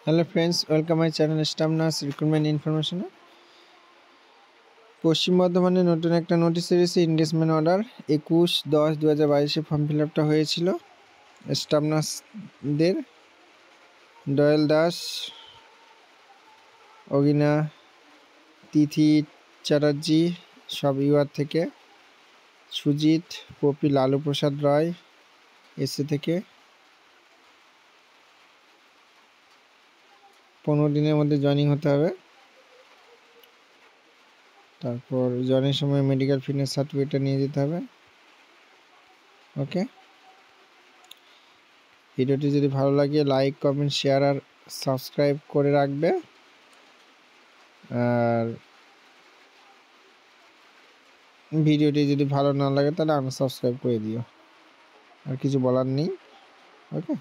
Hello friends, welcome my channel staff nurse recruitment information. পশ্চিম বর্ধমানে নতুন একটা নোটিশ এসেছে, ইনগেজমেন্ট অর্ডার 21/10/2022 ফর্ম ফিল আপটা হয়েছিল স্টাফ নার্সদের। দয়াল দাস, অগিনা, তিথি চ্যাটার্জি সব ইউআর থেকে, সুজিত, পপি, লালু প্রসাদ রায় এসে থেকে। 15 দিনের মধ্যে জয়েনিং হতে হবে। তারপর জয়েনের সময় মেডিকেল ফিটনেস সার্টিফিকেটটা নিয়ে যেতে হবে। ওকে, ভিডিওটি যদি ভালো লাগে লাইক, কমেন্ট, শেয়ার আর সাবস্ক্রাইব করে রাখবে। আর ভিডিওটি যদি ভালো না লাগে তাহলে আনসাবস্ক্রাইব করে দিও। আর কিছু বলার নেই। ওকে।